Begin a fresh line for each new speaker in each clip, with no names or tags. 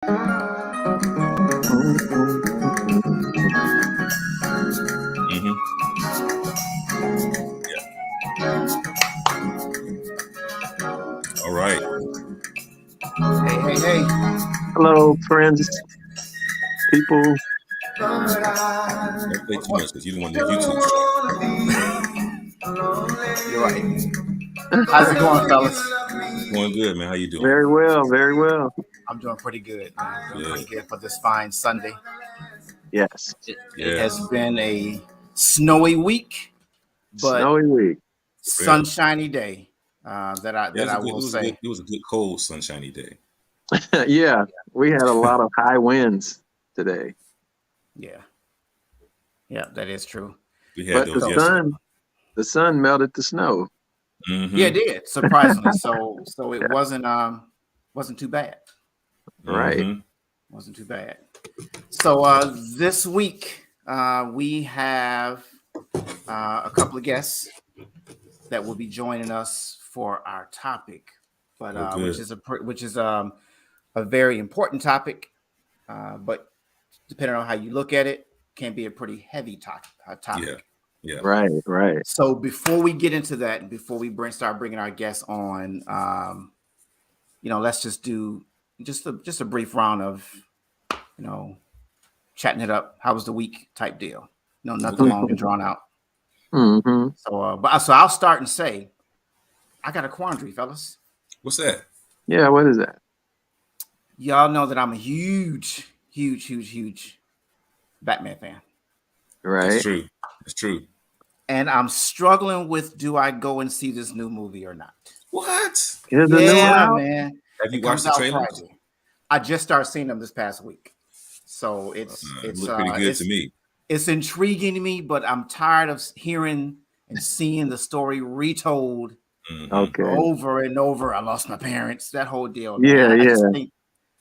Mm-hmm. All right.
Hey.
Hello, friends, people.
Don't play too much because you don't want no YouTube strike.
You're right. How's it going, fellas?
It's going good, man. How you doing?
Very well, very well.
I'm doing pretty good, man. Doing
Good.
pretty good for this fine Sunday.
Yes.
It has been a snowy week, but
Snowy week.
sunshiny day. That I
It
will
was
say.
It was a good, cold, sunshiny day.
Yeah, we had a lot of high winds today.
Yeah, that is true.
We had
But
those yesterday.
the sun melted the snow.
Mm-hmm.
Yeah, it did, surprisingly. So it wasn't too bad.
Right.
Mm-hmm.
Wasn't too bad. So this week we have a couple of guests that will be joining us for our topic, but which is a very important topic, but depending on how you look at it, can be a pretty heavy topic.
Yeah.
Right.
So before we get into that, and before we start bringing our guests on, let's just do just a brief round of, chatting it up. How was the week? Type deal. No, nothing long and drawn out.
Mm-hmm.
So I'll start and say, I got a quandary, fellas.
What's that?
Yeah, what is that?
Y'all know that I'm a huge Batman fan.
Right.
That's true.
And I'm struggling with, do I go and see this new movie or not?
What?
Is the new
man.
Have you watched the trailer?
I just started seeing them this past week. So it
looked pretty good to me.
It's intriguing me, but I'm tired of hearing and seeing the story retold over and over. I lost my parents, that whole deal.
Yeah.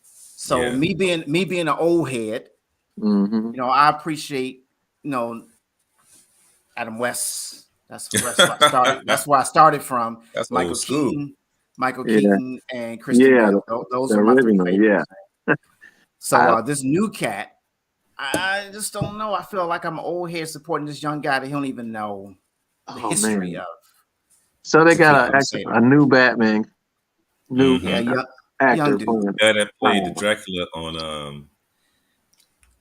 So me being an old head, I appreciate, Adam West. That's where I started. That's where I started from.
That's
Michael
old school.
Keaton, and Christian Bale. Those are my three favorites.
Yeah.
So this new cat, I just don't know. I feel like I'm an old head supporting this young guy that he don't even know the history of.
So they got a new Batman, actor.
That played the Dracula on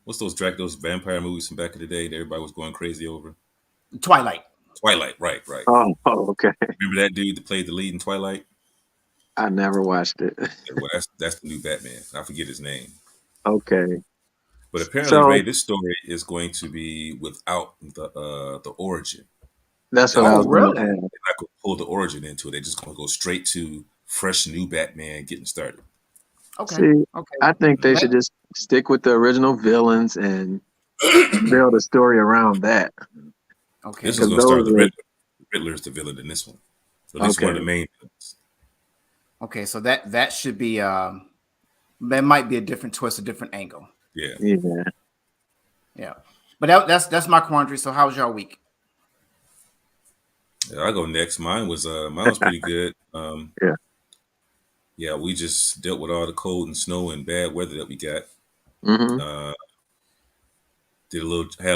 what's those vampire movies from back in the day that everybody was going crazy over?
Twilight,
right.
Oh, okay.
Remember that dude that played the lead in Twilight?
I never watched it.
Well, that's the new Batman. I forget his name.
Okay.
But apparently, Ray, this story is going to be without the origin.
That's what I was
really.
They're not going to pull the origin into it. They're just going to go straight to fresh new Batman getting started.
Okay.
See, I think they should just stick with the original villains and build a story around that.
Okay.
This is going to start the Riddler. Riddler is the villain in this one. So this is one of the main villains.
Okay, so that should be that might be a different twist, a different angle. Yeah. But that's my quandary. So how was your week?
Yeah, I'll go next. Mine was pretty good. Yeah, we just dealt with all the cold and snow and bad weather that we got. Had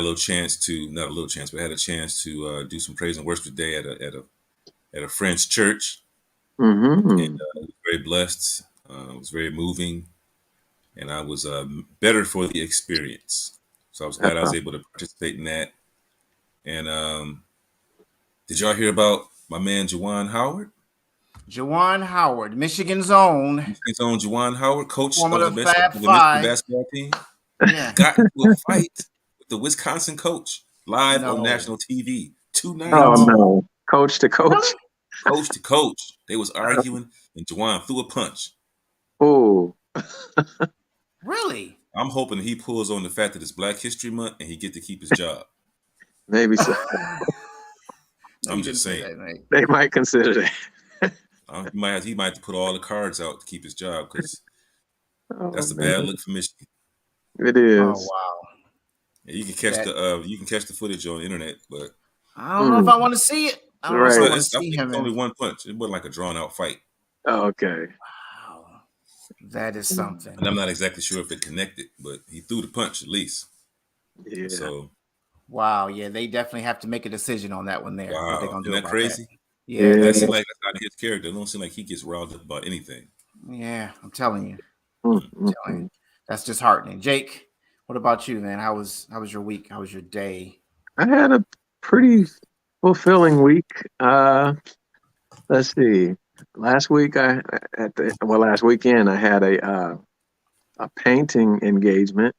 a chance to do some praise and worship today at a French church. And, was very blessed. It was very moving, and I was better for the experience. So I was glad I was able to participate in that. And did y'all hear about my man Juwan Howard?
Juwan Howard, Michigan's own
Juwan Howard, coach of the Michigan basketball team, got into a fight with the Wisconsin coach live on national TV 2 nights.
Oh no, coach to coach.
Coach to coach. They was arguing, and Juwan threw a punch.
Oh.
Really?
I'm hoping he pulls on the fact that it's Black History Month and he get to keep his job.
Maybe so.
I'm just saying.
They might consider that.
He might have to put all the cards out to keep his job because that's a bad look for Michigan.
It is.
Oh wow.
Yeah, you can catch the footage on the internet, but
I don't know if I want to see it. I don't know if I want to see him.
It's only one punch. It wasn't like a drawn out fight.
Oh, okay.
Wow. That is something.
And I'm not exactly sure if it connected, but he threw the punch at least.
Yeah.
So
wow, yeah, they definitely have to make a decision on that one there. What they're
wow,
gonna
isn't
do
that
about that?
crazy?
Yeah,
That
that
seems
is.
like that's not his character. It don't seem like he gets riled up about anything.
Yeah, I'm telling you.
Mm,
I'm telling you. That's disheartening. Jake, what about you, man? How was your week? How was your day?
I had a pretty fulfilling week. Let's see. Last week last weekend I had a painting engagement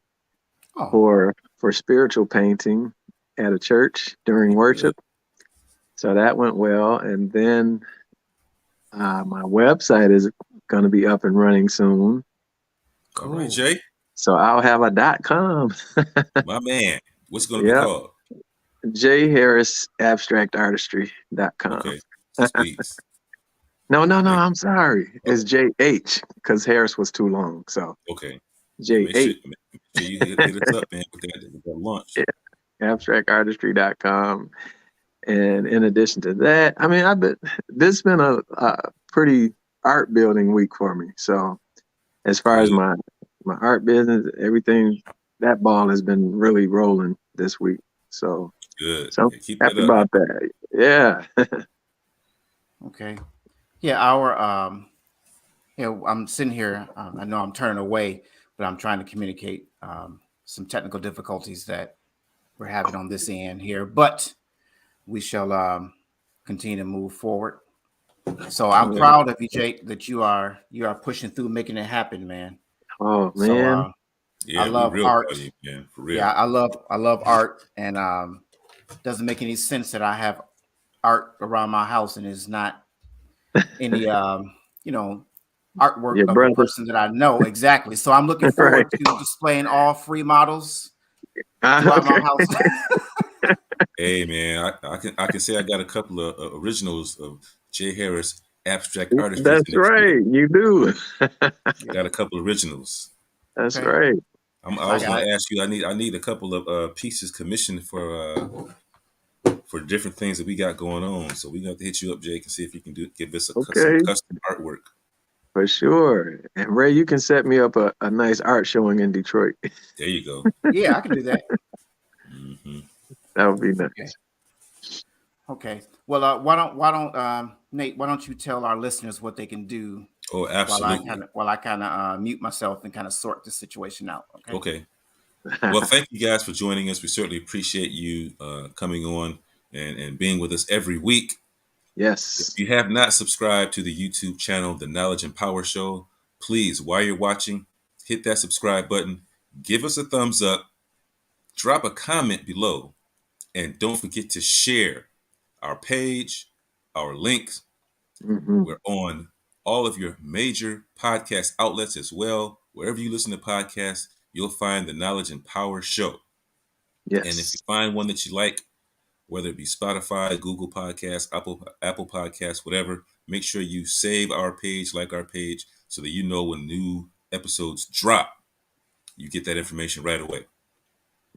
Oh,
for spiritual painting at a church during
Good.
worship. So that went well. And then my website is going to be up and running soon.
All right,
cool.
Jay,
So I'll have a .com.
my man. What's it going to be
Yep.
called?
jharrisabstractartistry.com.
Okay, sweet.
No,
Right.
I'm sorry.
Oh,
It's JH because Harris was too long. So
okay. Yeah,
JH.
make sure you hit us up, man, with that launch.
Yeah, abstractartistry.com. And in addition to that, I mean, this has been a pretty art building week for me. So as far as
Good,
my art business, everything, that ball has been really rolling this week. So
good.
so
Yeah, keep that
happy
up.
about that. Yeah.
Okay. Yeah, our I'm sitting here. I know I'm turning away, but I'm trying to communicate some technical difficulties that we're having on this end here. But we shall continue to move forward. So I'm
Okay.
proud of you, Jake, that you are pushing through, making it happen, man.
Oh
So
man.
I
Yeah, we
love
real proud of
art.
you, man, for
Yeah,
real.
I love art, and doesn't make any sense that I have art around my house and it's not any you know artwork
Your
of a
brother.
person that I know exactly. So I'm looking
Right.
forward to displaying all free models throughout my
Okay.
house.
Hey, man, I can say I got a couple of originals of Jay Harris abstract artistry
That's
in the crib.
right. You do.
Got a couple of originals.
That's
Okay,
right.
I
so I
was going
got
to ask you. I need a couple of pieces commissioned for different things that we got going on. So we got to hit you up, Jake, and see if you can give us some
Okay.
custom artwork.
For sure. And Ray, you can set me up a nice art showing in Detroit.
There you go.
yeah, I can do that.
Hmm.
That would be
Okay,
nice.
okay. Well, why don't Nate? Why don't you tell our listeners what they can do
Oh,
while I
absolutely.
kind of mute myself and kind of sort this situation out? Okay.
Okay. Well, thank you guys for joining us. We certainly appreciate you coming on and being with us every week. If
Yes.
you have not subscribed to the YouTube channel, The Knowledge and Power Show, please, while you're watching, hit that subscribe button, give us a thumbs up, drop a comment below, and don't forget to share our page, our links.
Hmm.
We're on all of your major podcast outlets as well. Wherever you listen to podcasts, you'll find The Knowledge and Power Show. And if you
Yes.
find one that you like, whether it be Spotify, Google Podcasts, Apple Podcasts, whatever, make sure you save our page, like our page, so that you know when new episodes drop, you get that information right away.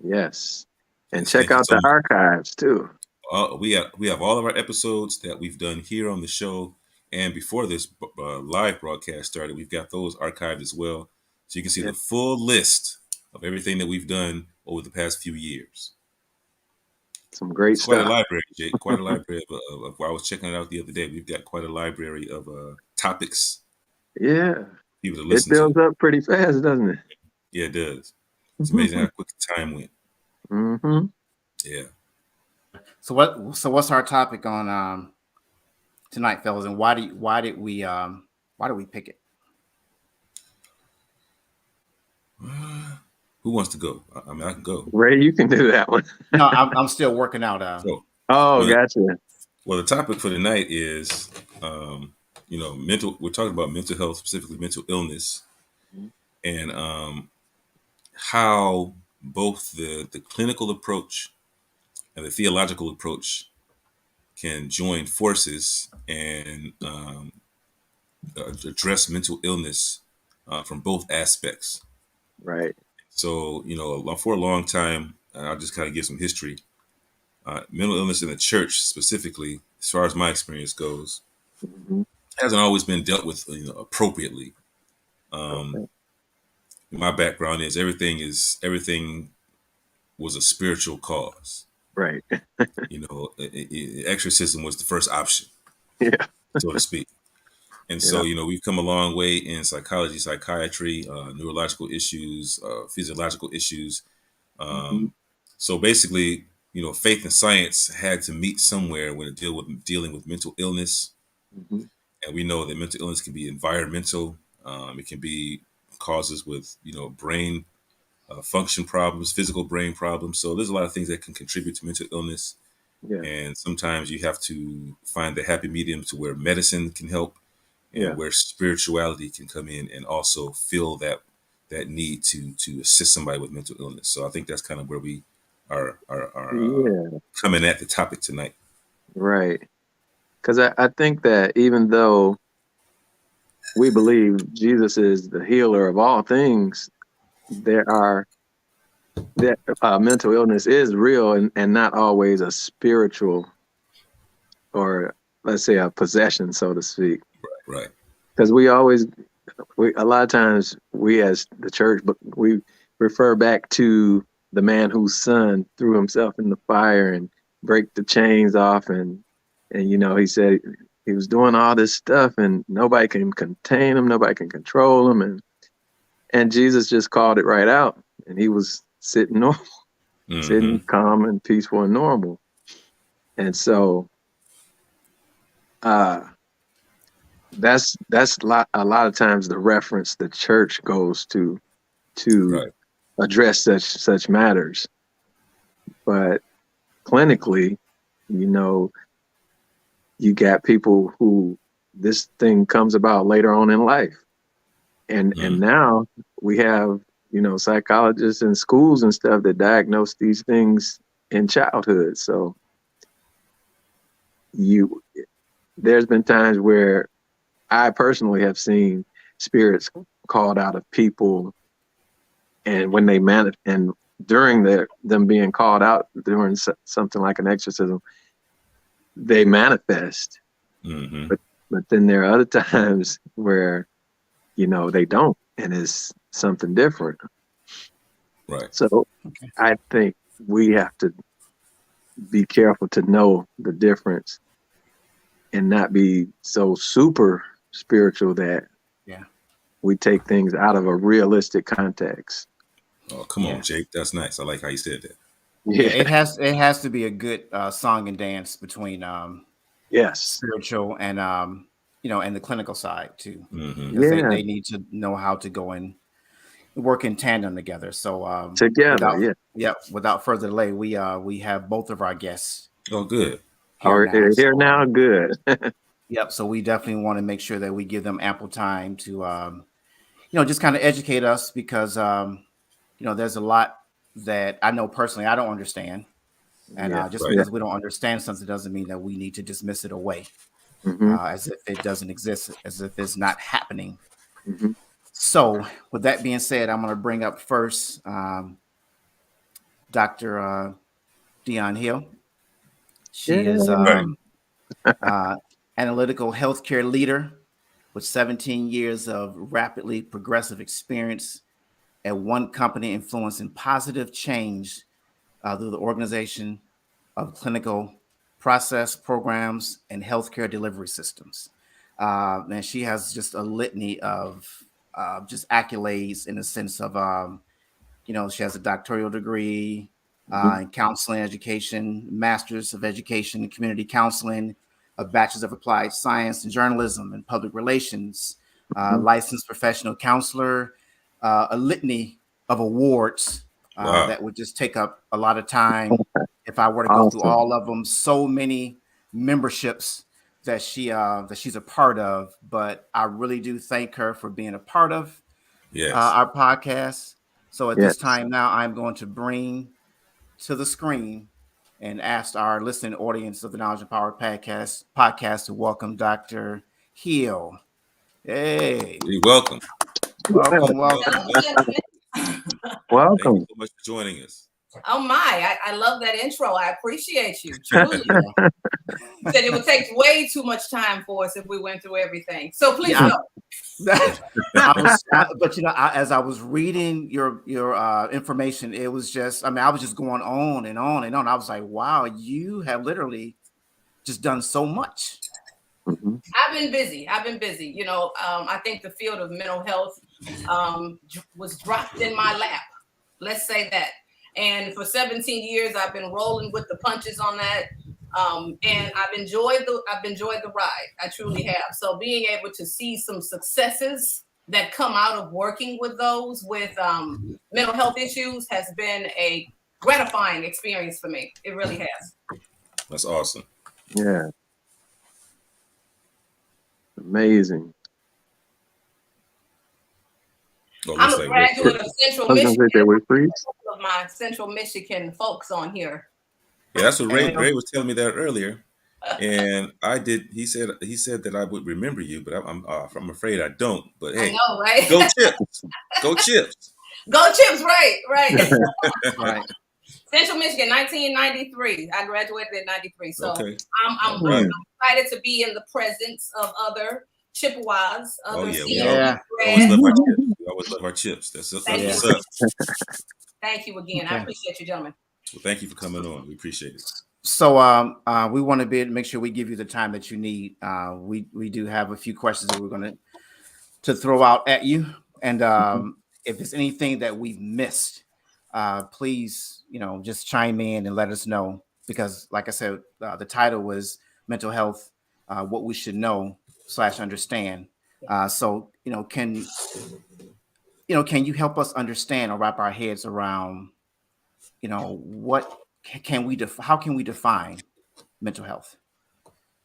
Yes. And
Yes,
check
thank you
out
so
the
much.
archives too.
We have all of our episodes that we've done here on the show, and before this live broadcast started, we've got those archived as well, so you can see
Yeah.
the full list of everything that we've done over the past few years.
Some great
It's quite a
stuff.
library, Jake. Quite a library I was checking it out the other day. We've got quite a library of topics
Yeah.
people to
It
listen to.
builds up pretty fast, doesn't it?
Yeah, it does. It's amazing how quick the time went.
Hmm.
Yeah.
So what's our topic on tonight, fellas, and why did we pick it?
Who wants to go? I mean, I can go.
Ray, you can do that one.
No, I'm still working out.
So,
Oh,
well,
gotcha.
the topic for tonight is, mental. We're talking about mental health, specifically mental illness, and how both the clinical approach and the theological approach can join forces and address mental illness from both aspects.
Right.
So, for a long time, I'll just kind of give some history. Mental illness in the church, specifically, as far as my experience goes,
Hmm.
hasn't always been dealt with appropriately. My background is everything was a spiritual cause.
Right.
Exorcism was the first option,
Yeah.
so to speak. And
Yeah.
so, we've come a long way in psychology, psychiatry, neurological issues, physiological issues. So basically, faith and science had to meet somewhere when it dealing with mental illness. And we know that mental illness can be environmental. It can be causes with, brain function problems, physical brain problems. So there's a lot of things that can contribute to mental illness.
Yeah.
And sometimes you have to find the happy medium to where medicine can help and where spirituality can come in and also fill that need to assist somebody with mental illness. So I think that's kind of where we are coming at the topic tonight.
Right. Because I think that even though we believe Jesus is the healer of all things, that mental illness is real and not always a spiritual, or let's say a possession, so to speak.
Right.
Because a lot of times we as the church, but we refer back to the man whose son threw himself in the fire and break the chains off, and he said he was doing all this stuff and nobody can contain him, nobody can control him, and Jesus just called it right out, and he was sitting normal, sitting calm and peaceful and normal. And so that's a lot of times the reference the church goes to
right.
address such matters. But clinically, you got people who this thing comes about later on in life. And now we have, psychologists in schools and stuff that diagnose these things in childhood. So there's been times where I personally have seen spirits called out of people, and when they and during them being called out during something like an exorcism, they manifest. But then there are other times where they don't, and it's something different.
Right.
So I think we have to be careful to know the difference and not be so super spiritual that we take things out of a realistic context.
Oh, come on, Jake. That's nice. I like how you said that.
Yeah, it has to be a good song and dance between spiritual and and the clinical side too. Because they need to know how to go and work in tandem together. So
together,
without further delay, we have both of our guests.
Oh, good.
Here now, good.
Yep. So we definitely want to make sure that we give them ample time to just kind of educate us, because there's a lot that I know personally I don't understand. And because we don't understand something doesn't mean that we need to dismiss it away as if it doesn't exist, as if it's not happening. So with that being said, I'm going to bring up first Dr. Dionne Hill. She is analytical healthcare leader with 17 years of rapidly progressive experience at one company, influencing positive change through the organization of clinical process, programs, and healthcare delivery systems. And she has just a litany of just accolades in the sense of, she has a doctoral degree in counseling education, master's of education in community counseling, a bachelor's of applied science in journalism and public relations, licensed professional counselor, a litany of awards that would just take up a lot of time if I were to go through all of them. So many memberships that she's a part of, but I really do thank her for being a part of our podcast. So at this time now, I'm going to bring to the screen and ask our listening audience of the Knowledge and Power podcast to welcome Dr. Hill. Hey,
you're welcome.
Welcome.
Welcome.
Thank you so much for joining us.
Oh my, I love that intro. I appreciate you. Truly. You said it would take way too much time for us if we went through everything. So please go.
But as I was reading your information, it was just, I was just going on and on and on. I was like, wow, you have literally just done so much.
Mm-hmm.
I've been busy. I think the field of mental health was dropped in my lap. Let's say that. And for 17 years, I've been rolling with the punches on that. And I've enjoyed the ride. I truly have. So being able to see some successes that come out of working with those with mental health issues has been a gratifying experience for me. It really has.
That's awesome.
Yeah. Amazing.
I'm a graduate of Central Michigan. Of my Central Michigan folks on here.
Yeah, that's what Ray was telling me that earlier, and he said that I would remember you, but I'm afraid I don't. But hey,
I know, right?
Go Chips, go Chips,
go Chips! Right.
Right.
Central Michigan, 1993. I graduated in '93, so
okay.
I'm excited to be in the presence of other Chippewas.
We always love our chips. That's what's up.
Thank you again. I appreciate you, gentlemen.
Well, thank you for coming on. We appreciate it.
So we want to make sure we give you the time that you need. We do have a few questions that we're going to throw out at you, and if there's anything that we've missed, please just chime in and let us know, because like I said, the title was mental health, what we should know / understand. So can you help us understand or wrap our heads around what how can we define mental health?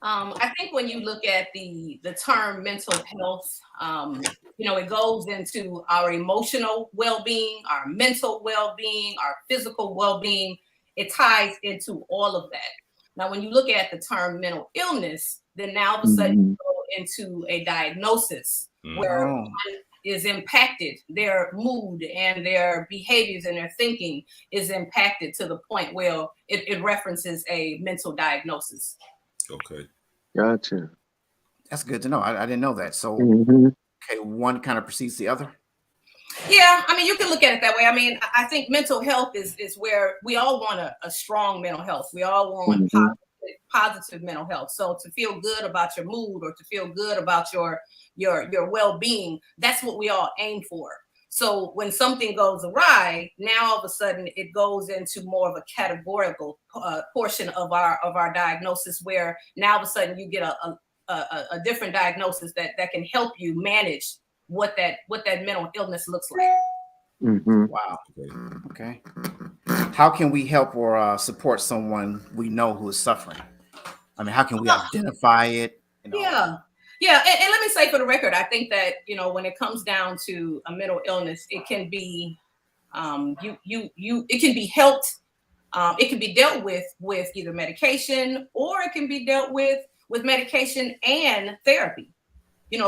I think when you look at the term mental health, it goes into our emotional well-being, our mental well-being, our physical well-being. It ties into all of that. Now, when you look at the term mental illness, then now all of a sudden you go into a diagnosis where one is impacted, their mood and their behaviors and their thinking is impacted to the point where it references a mental diagnosis.
Okay.
Gotcha.
That's good to know. I didn't know that. So, okay, one kind of precedes the other.
Yeah, you can look at it that way. I think mental health is where we all want a strong mental health. We all want positive mental health. So to feel good about your mood or to feel good about your well-being, that's what we all aim for. So when something goes awry, now all of a sudden it goes into more of a categorical portion of our diagnosis, where now all of a sudden you get a different diagnosis that can help you manage what that mental illness looks like.
Wow. Okay. How can we help or support someone we know who is suffering? How can we identify it?
Yeah, and let me say for the record, I think that when it comes down to a mental illness, it can be it can be helped. It can be dealt with either medication, or it can be dealt with medication and therapy.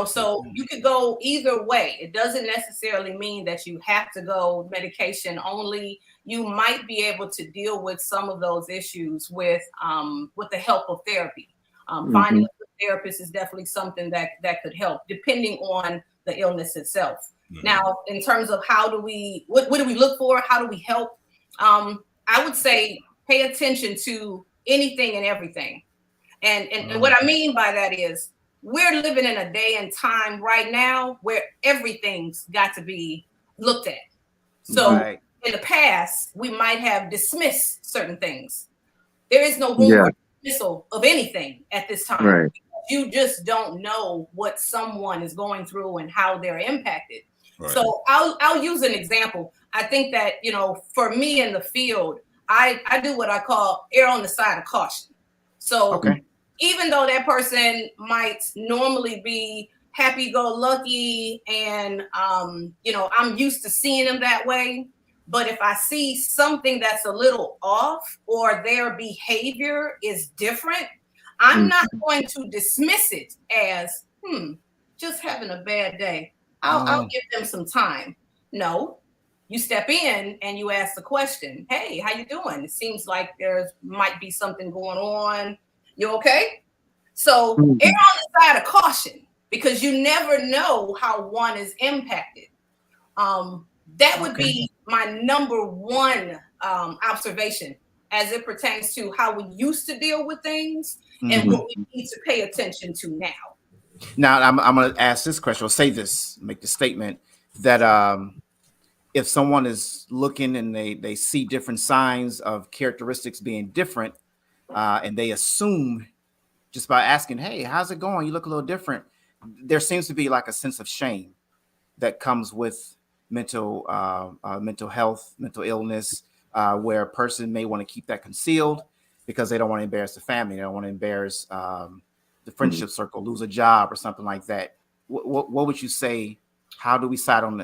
So you could go either way. It doesn't necessarily mean that you have to go medication only. You might be able to deal with some of those issues with the help of therapy. Finding a therapist is definitely something that could help, depending on the illness itself. Now, in terms of what do we look for? How do we help? I would say pay attention to anything and everything. And what I mean by that is, we're living in a day and time right now where everything's got to be looked at. So in the past, we might have dismissed certain things. There is no room for dismissal of anything at this time.
Right.
You just don't know what someone is going through and how they're impacted. Right. So I'll use an example. I think that, for me in the field, I do what I call err on the side of caution. So even though that person might normally be happy-go-lucky and, I'm used to seeing them that way, but if I see something that's a little off or their behavior is different, I'm not going to dismiss it as, just having a bad day. I'll give them some time. No, you step in and you ask the question, hey, how you doing? It seems like there might be something going on. You okay? So err on the side of caution, because you never know how one is impacted. That would be my number one observation as it pertains to how we used to deal with things and what we need to pay attention to now.
Now, I'm going to ask this question, or say this, make the statement that if someone is looking and they see different signs of characteristics being different, and they assume just by asking, hey, how's it going? You look a little different. There seems to be like a sense of shame that comes with mental health, mental illness, where a person may want to keep that concealed because they don't want to embarrass the family. They don't want to embarrass the friendship circle, lose a job or something like that. What would you say? How do we err on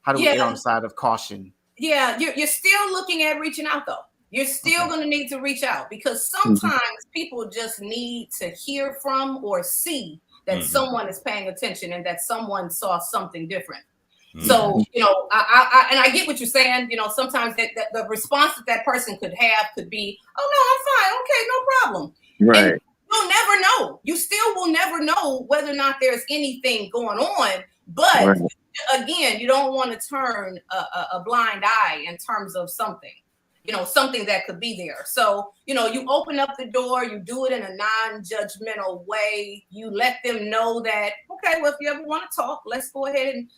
the side of caution?
Yeah, you're still looking at reaching out though. You're still going to need to reach out, because sometimes people just need to hear from or see that someone is paying attention and that someone saw something different. So, I get what you're saying. Sometimes the response that person could have could be, oh, no, I'm fine. Okay, no problem.
Right.
And you'll never know. You still will never know whether or not there's anything going on. But again, you don't want to turn a blind eye in terms of something. Something that could be there. So, you open up the door, you do it in a non-judgmental way. You let them know that, okay, well, if you ever want to talk, let's go ahead and,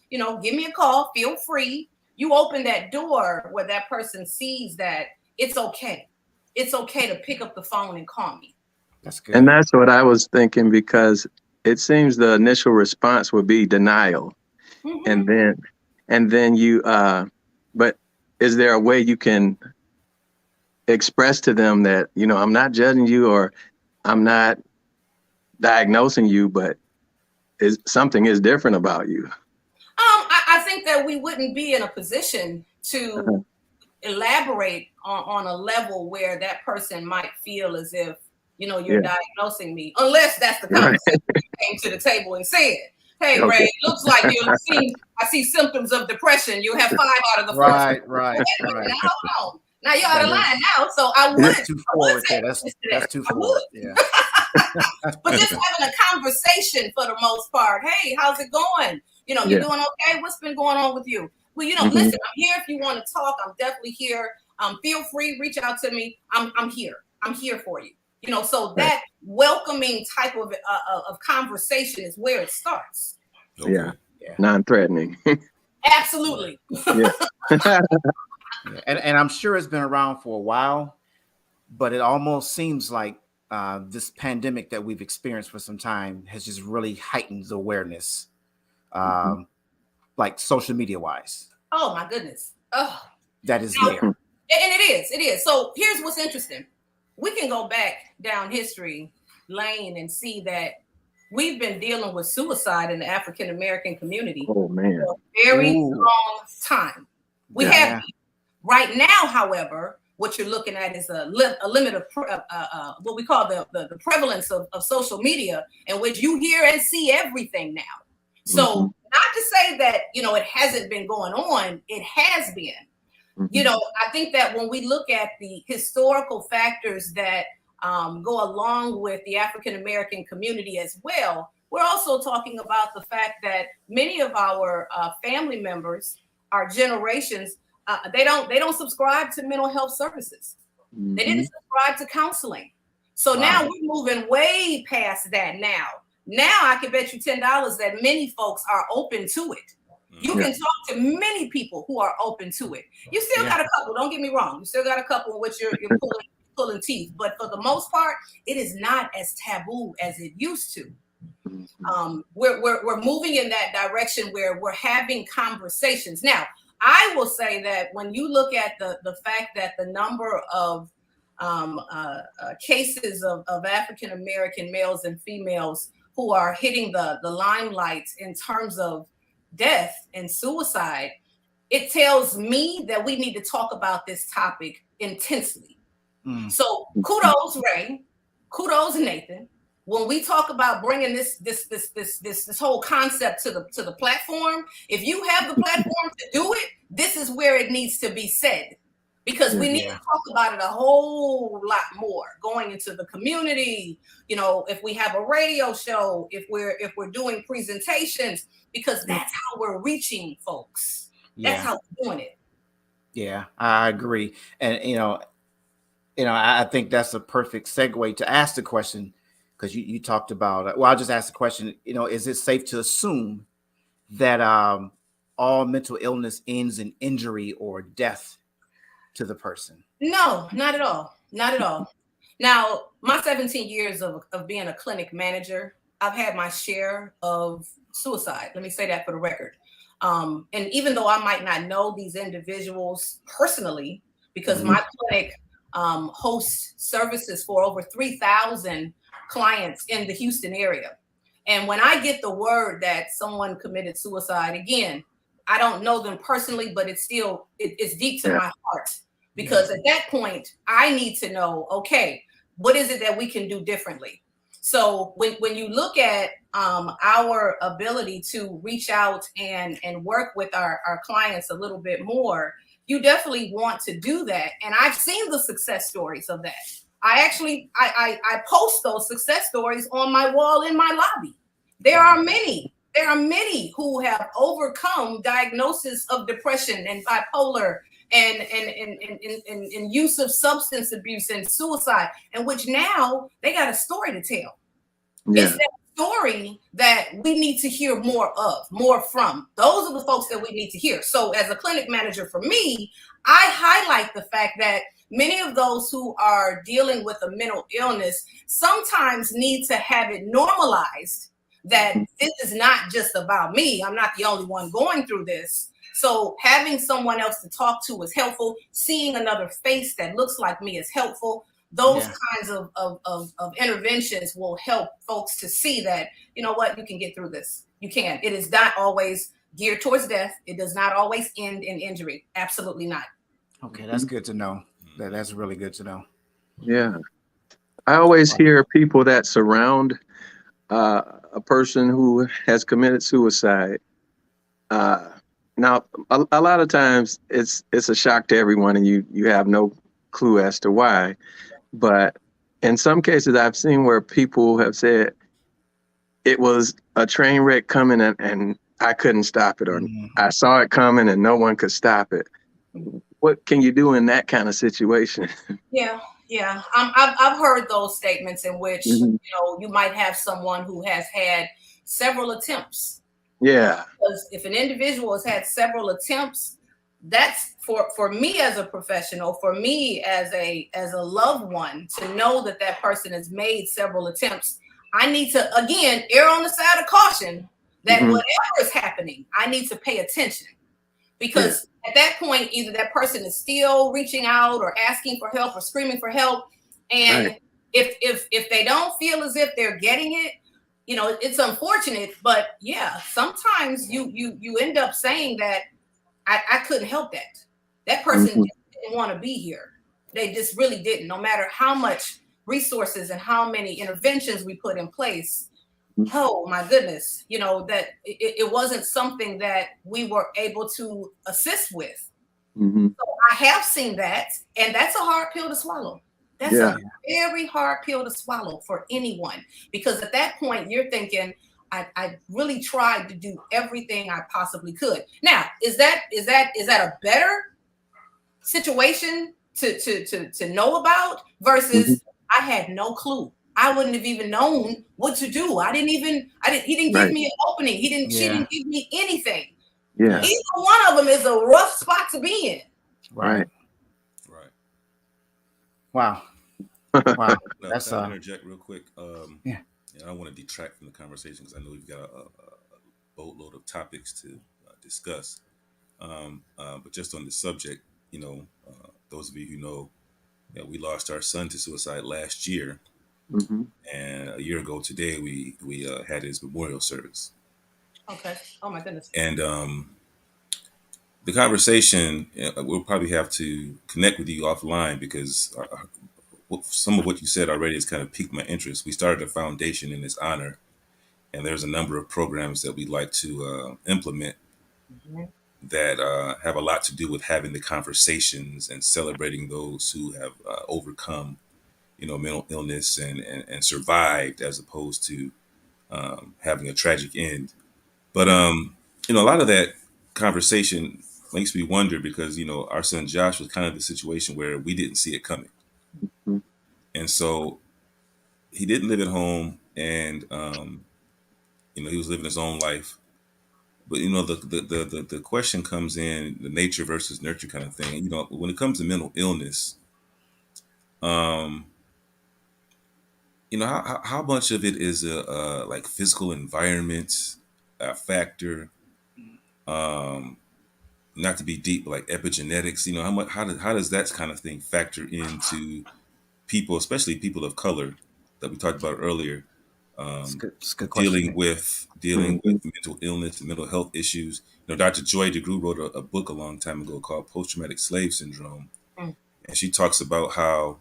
give me a call. Feel free. You open that door where that person sees that it's okay. It's okay to pick up the phone and call me.
That's good.
And that's what I was thinking, because it seems the initial response would be denial. And then you, but is there a way you can express to them that, I'm not judging you or I'm not diagnosing you, but something is different about you?
I think that we wouldn't be in a position to elaborate on a level where that person might feel as if, you're diagnosing me, unless that's the conversation you came to the table and said, hey, Ray, it looks like I see symptoms of depression. You have 5 out of the first.
Right.
Now, hold on. Now you're out of line now, so I would.
That's too forward. That's too forward. Yeah.
But just having a conversation for the most part. Hey, how's it going? You doing okay? What's been going on with you? Well, listen, I'm here if you want to talk. I'm definitely here. Feel free, reach out to me. I'm here. I'm here for you. So that welcoming type of conversation is where it starts.
Okay. Yeah. Non-threatening.
Absolutely.
And I'm sure it's been around for a while, but it almost seems like this pandemic that we've experienced for some time has just really heightened the awareness, like social media wise.
Oh my goodness. Oh,
that is there.
And it is. So here's what's interesting. We can go back down history lane and see that we've been dealing with suicide in the African American community
for
a very long time. We have been. Right now, however, what you're looking at is a limit of what we call the prevalence of social media, in which you hear and see everything now. So not to say that, it hasn't been going on, it has been. I think that when we look at the historical factors that go along with the African American community as well, we're also talking about the fact that many of our family members, our generations, they don't subscribe to mental health services. They didn't subscribe to counseling. So now we're moving way past that now. Now I can bet you $10 that many folks are open to it. You can talk to many people who are open to it. You still got a couple, don't get me wrong. You still got a couple in which you're pulling teeth. But for the most part, it is not as taboo as it used to. We're moving in that direction where we're having conversations. Now, I will say that when you look at the fact that the number of cases of African American males and females who are hitting the limelight in terms of death and suicide, it tells me that we need to talk about this topic intensely. So kudos, Ray. Kudos, Nathan. when we talk about bringing this whole concept to the platform, if you have the platform to do it, this is where it needs to be said, because we need to talk about it a whole lot more going into the community. You know, if we have a radio show, if we're doing presentations, because that's how we're reaching folks. That's how we're doing it.
Yeah, I agree. And I think that's a perfect segue to ask the question, because you talked about, well, I'll just ask the question, is it safe to assume that all mental illness ends in injury or death to the person?
No, not at all. Not at all. Now, my 17 years of being a clinic manager, I've had my share of suicide. Let me say that for the record. And even though I might not know these individuals personally, because my clinic hosts services for over 3,000 clients in the Houston area. And when I get the word that someone committed suicide, again, I don't know them personally, but it's deep to my heart. Because at that point, I need to know, okay, what is it that we can do differently? So when you look at our ability to reach out and work with our clients a little bit more, you definitely want to do that. And I've seen the success stories of that. I post those success stories on my wall in my lobby. There are many who have overcome diagnosis of depression and bipolar and use of substance abuse and suicide, in which now they got a story to tell. Yeah. It's that story that we need to hear more from. Those are the folks that we need to hear. So as a clinic manager, for me, I highlight the fact that many of those who are dealing with a mental illness sometimes need to have it normalized that this is not just about me. I'm not the only one going through this. So having someone else to talk to is helpful. Seeing another face that looks like me is helpful. Those kinds of interventions will help folks to see that, you know what, you can get through this. You can. It is not always geared towards death. It does not always end in injury. Absolutely not.
Okay, that's good to know. That's really good to know.
Yeah. I always hear people that surround a person who has committed suicide. Now, a lot of times it's a shock to everyone, and you have no clue as to why. But in some cases, I've seen where people have said it was a train wreck coming and I couldn't stop it, or I saw it coming and no one could stop it. What can you do in that kind of situation?
Yeah. I've heard those statements in which you might have someone who has had several attempts.
Yeah.
Because if an individual has had several attempts, that's for me as a professional, for me as a loved one, to know that person has made several attempts. I need to, again, err on the side of caution that whatever is happening, I need to pay attention. Because at that point, either that person is still reaching out or asking for help or screaming for help. And if they don't feel as if they're getting it, it's unfortunate, but sometimes you end up saying that I couldn't help that. That person didn't want to be here. They just really didn't, no matter how much resources and how many interventions we put in place. Oh my goodness, that it wasn't something that we were able to assist with. So I have seen that, and that's a hard pill to swallow. That's a very hard pill to swallow for anyone, because at that point you're thinking, I really tried to do everything I possibly could. Now, is that a better situation to know about versus I had no clue. I wouldn't have even known what to do. He didn't give me an opening. She didn't give me anything.
Yeah.
Either one of them is a rough spot to be in.
Right. Wow.
Wow. That's interject real quick. I don't want to detract from the conversation because I know we've got a boatload of topics to discuss. But just on the subject, those of you who know, we lost our son to suicide last year. And a year ago today, we had his memorial service.
Okay. Oh my goodness.
And the conversation, we'll probably have to connect with you offline, because some of what you said already has kind of piqued my interest. We started a foundation in his honor, and there's a number of programs that we'd like to implement that have a lot to do with having the conversations and celebrating those who have overcome, mental illness and survived, as opposed to having a tragic end. But a lot of that conversation makes me wonder because our son Josh was kind of the situation where we didn't see it coming, and so he didn't live at home, and he was living his own life. But the question comes in the nature versus nurture kind of thing. When it comes to mental illness, how much of it is a like physical environment factor? Not to be deep, like epigenetics. How does that kind of thing factor into people, especially people of color that we talked about earlier?
It's a good
dealing
question.
with mental illness and mental health issues. Dr. Joy DeGruy wrote a book a long time ago called Post-Traumatic Slave Syndrome. And she talks about how,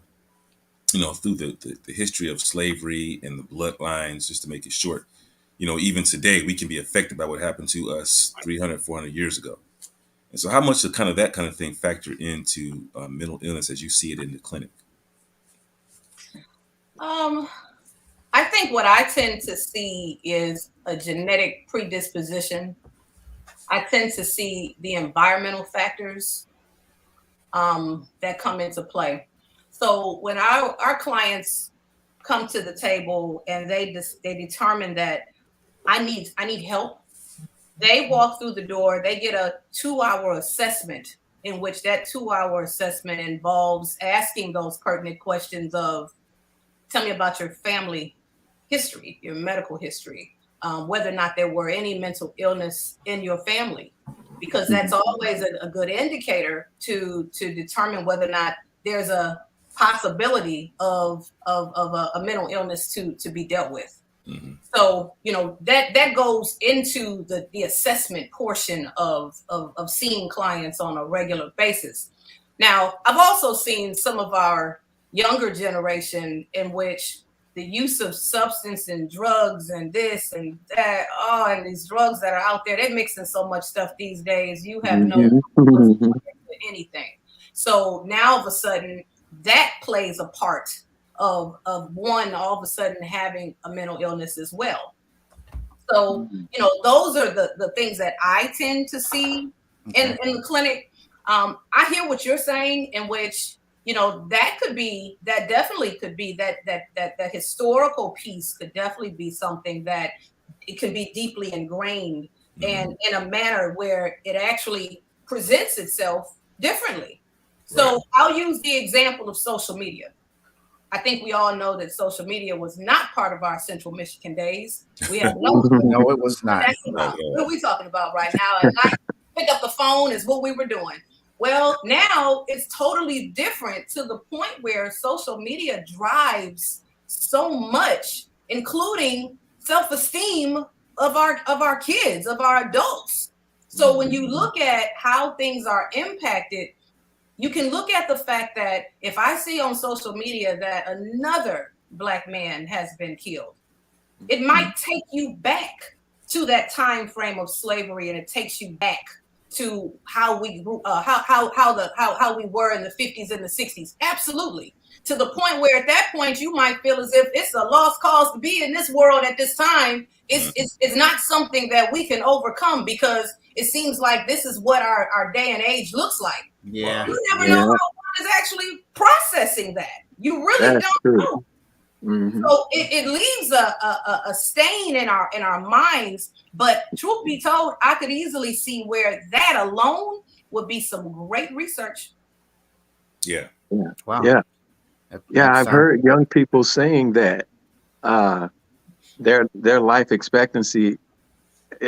through the history of slavery and the bloodlines, just to make it short, even today, we can be affected by what happened to us 300, 400 years ago. And so how much of that kind of thing factor into mental illness as you see it in the clinic?
I think what I tend to see is a genetic predisposition. I tend to see the environmental factors that come into play. So when our clients come to the table and they determine that I need help, they walk through the door, they get a 2-hour assessment, in which that 2-hour assessment involves asking those pertinent questions of, tell me about your family history, your medical history, whether or not there were any mental illness in your family, because that's always a good indicator to determine whether or not there's a possibility of a mental illness to be dealt with. Mm-hmm. So, that goes into the assessment portion of seeing clients on a regular basis. Now, I've also seen some of our younger generation in which the use of substance and drugs and this and that, and these drugs that are out there, they're mixing so much stuff these days. You have no anything. So now all of a sudden that plays a part of one all of a sudden having a mental illness as well. So, those are the things that I tend to see in the clinic. I hear what you're saying, in which that definitely could be that historical piece could definitely be something that it can be deeply ingrained and in a manner where it actually presents itself differently. So I'll use the example of social media. I think we all know that social media was not part of our Central Michigan days. We have no
it was not.
What are we talking about right now? And I pick up the phone is what we were doing. Well, now it's totally different, to the point where social media drives so much, including self-esteem of our kids, of our adults. So when you look at how things are impacted, you can look at the fact that if I see on social media that another Black man has been killed, it might take you back to that time frame of slavery, and it takes you back to how we how we were in the 50s and the 60s. Absolutely. To the point where at that point you might feel as if it's a lost cause to be in this world at this time. It's not something that we can overcome, because it seems like this is what our day and age looks like.
Yeah.
You never know how one is actually processing that. You really don't know. Mm-hmm. So it leaves a stain in our minds. But truth be told, I could easily see where that alone would be some great research.
Yeah.
Wow. Yeah. I've heard young people saying that their life expectancy,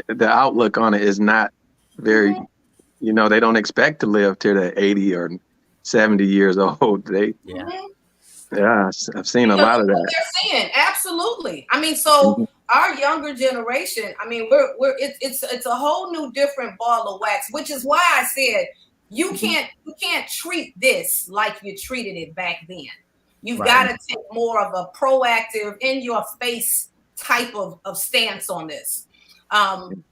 the outlook on it is not very, they don't expect to live to the 80 or 70 years old. I've seen a lot of that.
They're saying, absolutely. I mean, so our younger generation, I mean, it's a whole new different ball of wax, which is why I said you can't treat this like you treated it back then. You've
Right.
got to take more of a proactive, in your face type of stance on this. When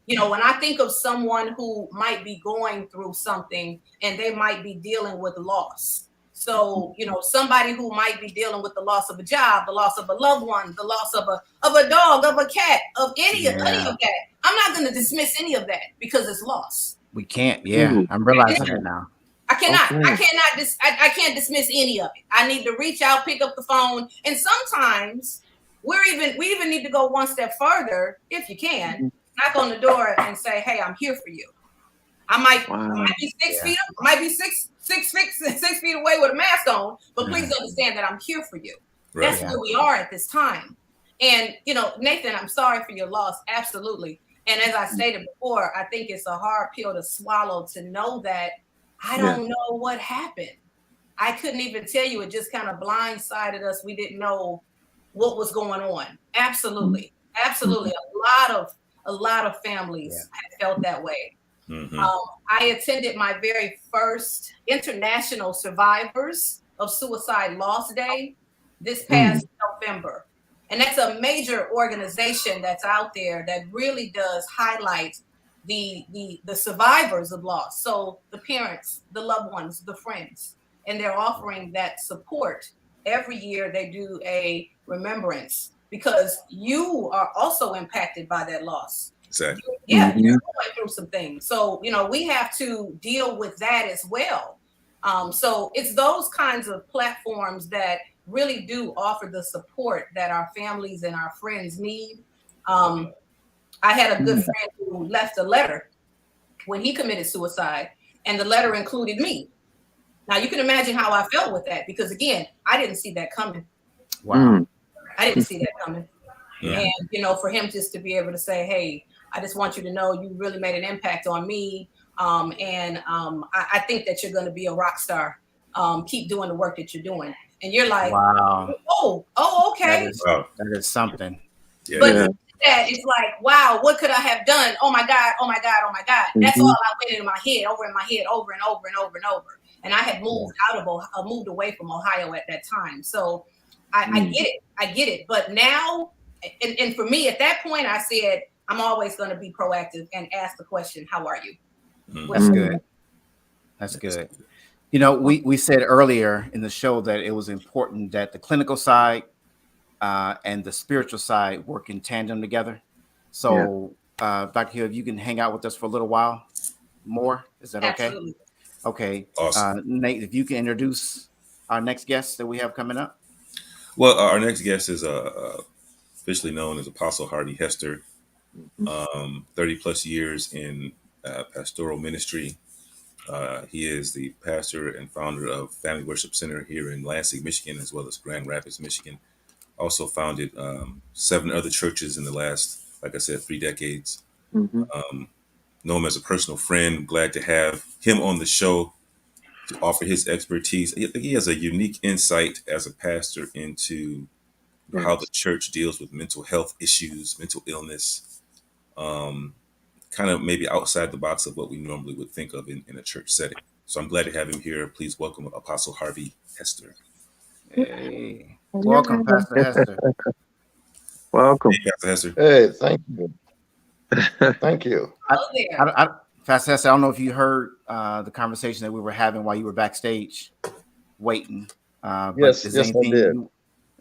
I think of someone who might be going through something and they might be dealing with loss. So, somebody who might be dealing with the loss of a job, the loss of a loved one, the loss of a dog, of a cat, of any of that. I'm not going to dismiss any of that because it's loss.
We can't. Yeah, I'm realizing that now.
I cannot. Okay. I can't dismiss any of it. I need to reach out, pick up the phone, and sometimes we even need to go one step further, if you can, knock on the door and say, "Hey, I'm here for you." I might be 6 feet up, I might be six feet away with a mask on, but please understand that I'm here for you. Right. That's where we are at this time. And Nathan, I'm sorry for your loss, absolutely. And as I stated before, I think it's a hard pill to swallow to know that I don't know what happened. I couldn't even tell you. It just kind of blindsided us. We didn't know what was going on. Absolutely. Absolutely. A lot of families have felt that way. Mm-hmm. I attended my very first International Survivors of Suicide Loss Day this past November. And that's a major organization that's out there that really does highlight the survivors of loss. So the parents, the loved ones, the friends, and they're offering that support. Every year they do a remembrance because you are also impacted by that loss.
Exactly.
You're going through some things. So, we have to deal with that as well. So it's those kinds of platforms that really do offer the support that our families and our friends need. I had a good friend who left a letter when he committed suicide, and the letter included me. Now, you can imagine how I felt with that, because, again, I didn't see that coming.
Wow.
I didn't see that coming.
Yeah.
And, for him just to be able to say, hey, I just want you to know you really made an impact on me. I think that you're going to be a rock star. Keep doing the work that you're doing. And you're like,
wow.
Oh, okay.
That is something.
Yeah.
But that it's like, wow, what could I have done? Oh my God. That's all I went into my head, over and over and over. And I had moved away from Ohio at that time. So I get it. But now, and for me at that point, I said, I'm always going to be proactive and ask the question, how are you?
That's good. That's good. We said earlier in the show that it was important that the clinical side and the spiritual side work in tandem together. So, Dr. Hill, if you can hang out with us for a little while more, is that okay?
Absolutely.
Okay.
Awesome.
Nate, if you can introduce our next guest that we have coming up.
Well, our next guest is officially known as Apostle Harvey Hester. 30 plus years in pastoral ministry. He is the pastor and founder of Family Worship Center here in Lansing, Michigan, as well as Grand Rapids, Michigan. Also founded 7 other churches in the last, like I said, 3 decades. Know him as a personal friend. Glad to have him on the show to offer his expertise. He has a unique insight as a pastor into how the church deals with mental health issues, mental illness, kind of maybe outside the box of what we normally would think of in a church setting. So I'm glad to have him here. Please welcome Apostle Harvey Hester.
Hey, welcome, Pastor Hester.
Welcome.
Hey, Pastor Hester.
Hey, thank you. Thank you.
Pastor Hester, I don't know if you heard the conversation that we were having while you were backstage waiting.
Yes, I did.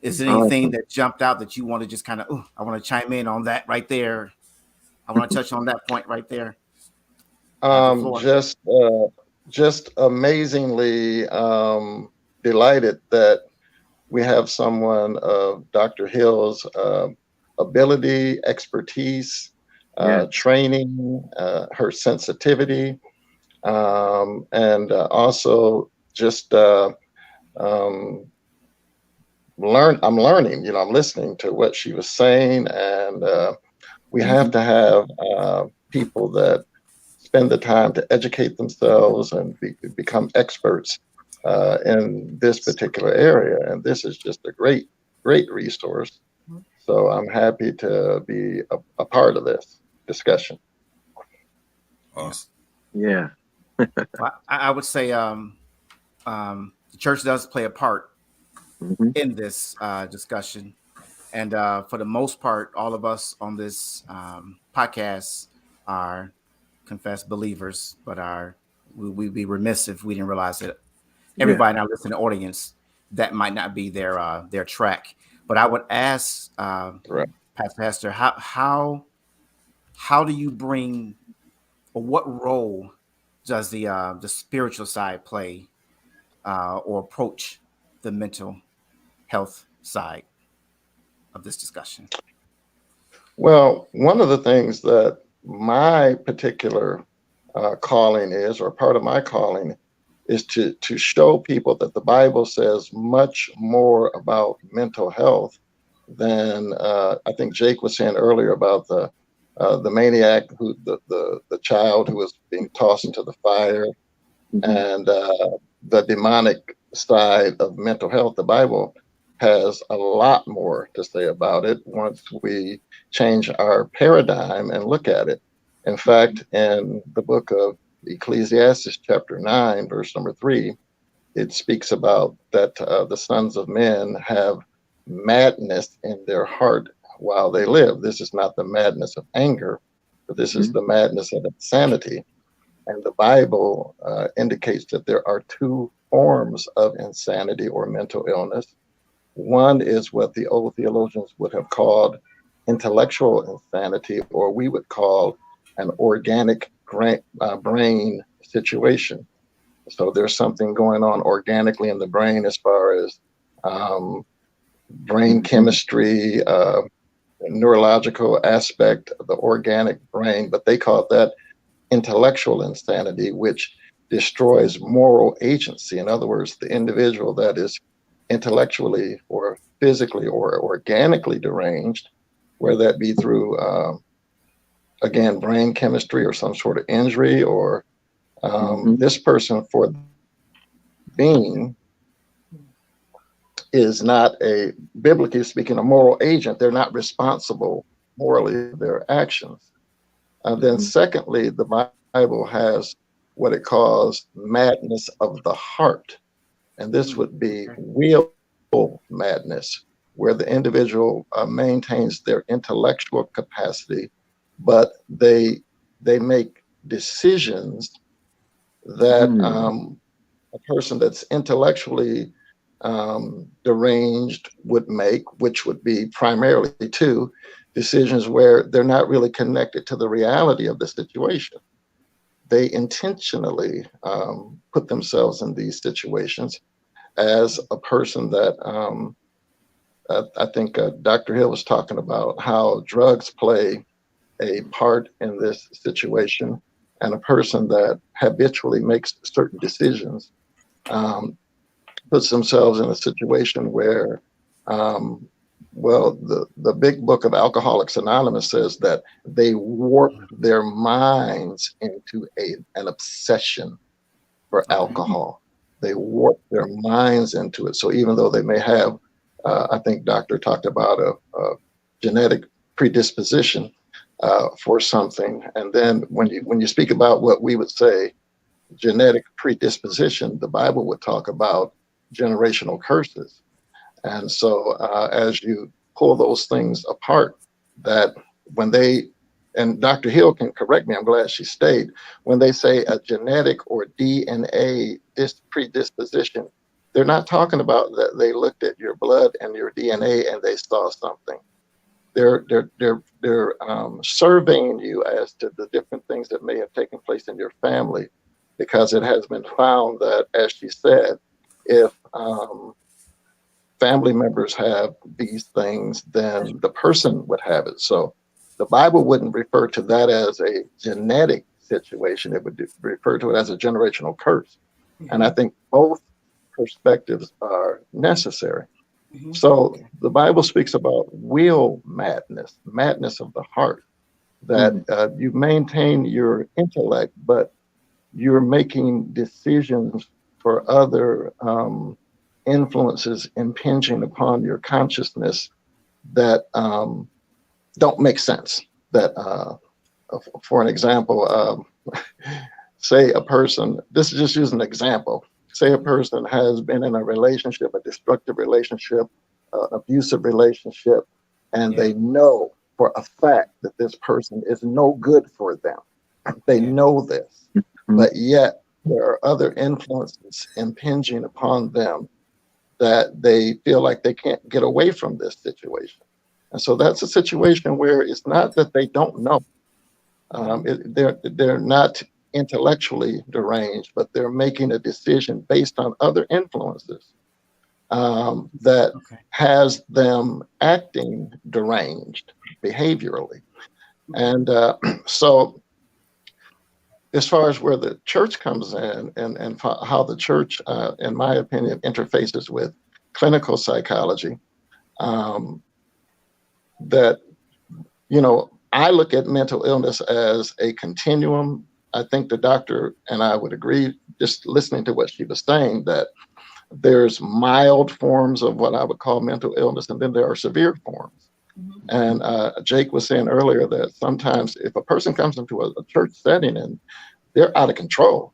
Is there anything that jumped out that you want to just kind of, I want to chime in on that right there? I want to touch on that point right there.
Just amazingly delighted that we have someone of Dr. Hill's ability, expertise, training, her sensitivity, and also just I'm learning, I'm listening to what she was saying, and we have to have people that spend the time to educate themselves and become experts in this particular area. And this is just a great resource. So I'm happy to be a part of this discussion.
Awesome.
Yeah.
Well, I would say the church does play a part in this discussion. And for the most part, all of us on this podcast are confessed believers, but we'd be remiss if we didn't realize that everybody in our listening audience, that might not be their track. But I would ask
Right.
Pastor Hester, how do you bring, or what role does the spiritual side play or approach the mental health side of this discussion?
Well, one of the things that my particular calling is, or part of my calling, is to show people that the Bible says much more about mental health than I think Jake was saying earlier about the maniac, who the child who was being tossed into the fire, and the demonic side of mental health. The Bible has a lot more to say about it once we change our paradigm and look at it. In fact, in the book of Ecclesiastes, chapter 9, verse number 3, it speaks about that the sons of men have madness in their heart while they live. This is not the madness of anger, but this is the madness of insanity. And the Bible indicates that there are two forms of insanity or mental illness. One is what the old theologians would have called intellectual insanity, or we would call an organic brain situation. So there's something going on organically in the brain as far as brain chemistry, neurological aspect of the organic brain, but they call that intellectual insanity, which destroys moral agency. In other words, the individual that is intellectually or physically or organically deranged, whether that be through, again, brain chemistry or some sort of injury, or this person, for being, is not a, biblically speaking, a moral agent. They're not responsible morally for their actions. Then secondly, the Bible has what it calls madness of the heart. And this would be will madness, where the individual maintains their intellectual capacity, but they make decisions that a person that's intellectually deranged would make, which would be primarily two decisions where they're not really connected to the reality of the situation. They intentionally put themselves in these situations. As a person that I think Dr. Hill was talking about how drugs play a part in this situation, and a person that habitually makes certain decisions puts themselves in a situation where, well, the big book of Alcoholics Anonymous says that they warp their minds into an obsession for alcohol. They warp their minds into it. So even though they may have, I think Doctor talked about a genetic predisposition for something, and then when you speak about what we would say genetic predisposition, the Bible would talk about generational curses. And so as you pull those things apart, that when they, and Dr. Hill can correct me, I'm glad she stayed, when they say a genetic or DNA predisposition, they're not talking about that they looked at your blood and your DNA and they saw something. They're surveying you as to the different things that may have taken place in your family, because it has been found that, as she said, if family members have these things, then the person would have it. So the Bible wouldn't refer to that as a genetic situation. It would refer to it as a generational curse. And I think both perspectives are necessary. So the Bible speaks about will madness, madness of the heart, that you maintain your intellect, but you're making decisions for other influences impinging upon your consciousness that don't make sense. That, for an example, say a person, this is just using an example, say a person has been in a relationship, a destructive relationship, abusive relationship, and they know for a fact that this person is no good for them. They know this, but yet there are other influences impinging upon them that they feel like they can't get away from this situation. And so that's a situation where it's not that they don't know. They're not intellectually deranged, but they're making a decision based on other influences that has them acting deranged behaviorally. And so as far as where the church comes in and how the church, in my opinion, interfaces with clinical psychology, that, I look at mental illness as a continuum. I think the doctor and I would agree, just listening to what she was saying, that there's mild forms of what I would call mental illness, and then there are severe forms. And Jake was saying earlier that sometimes if a person comes into a church setting and they're out of control,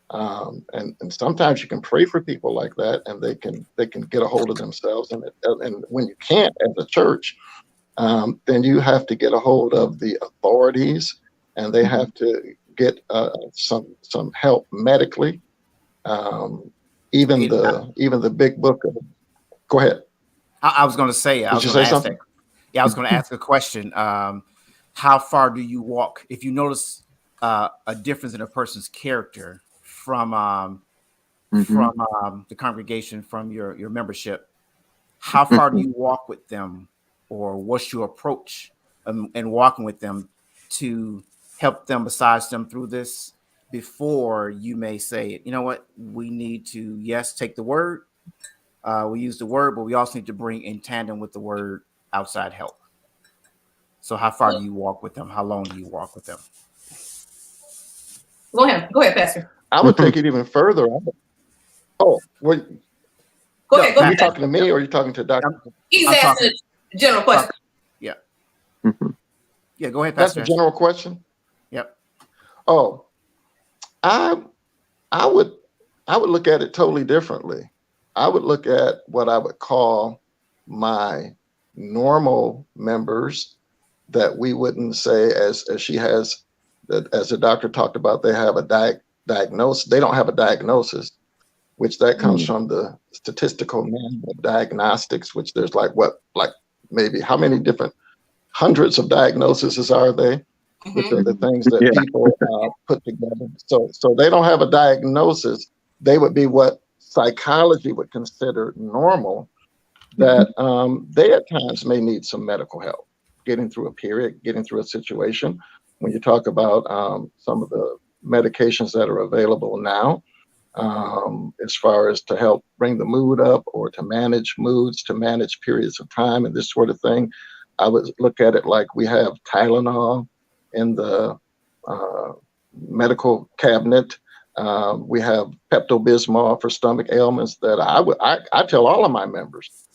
and sometimes you can pray for people like that, and they can get a hold of themselves. And when you can't as a church, then you have to get a hold of the authorities, and they have to get some help medically. Even the big book of, go ahead.
I was going to say,
Did you say something?
I was going to ask a question. How far do you walk if you notice a difference in a person's character from the congregation, from your membership? How far do you walk with them, or what's your approach in walking with them to help them, massage them through this, before you may say, you know what, we need to, take the word. We use the word, but we also need to bring in tandem with the word outside help. So how far do you walk with them? How long do you walk with them?
Go ahead, Pastor.
I would take it even further. Go ahead. Are you talking to me, or are you talking to Dr.?
He's asking a general question.
Yeah. Yeah, go ahead,
That's
Pastor.
a general question?
Yep.
Oh, I would look at it totally differently. I would look at what I would call my normal members, that we wouldn't say, as she has, that as the doctor talked about, they have a diagnosis. They don't have a diagnosis, which that comes from the statistical manual of diagnostics, which there's like maybe how many different hundreds of diagnoses are they, which are the things that people put together. So they don't have a diagnosis. They would be what psychology would consider normal, that they at times may need some medical help getting through a period, getting through a situation. When you talk about some of the medications that are available now, as far as to help bring the mood up, or to manage moods, to manage periods of time and this sort of thing, I would look at it like we have Tylenol in the medical cabinet. We have Pepto-Bismol for stomach ailments, that I tell all of my members,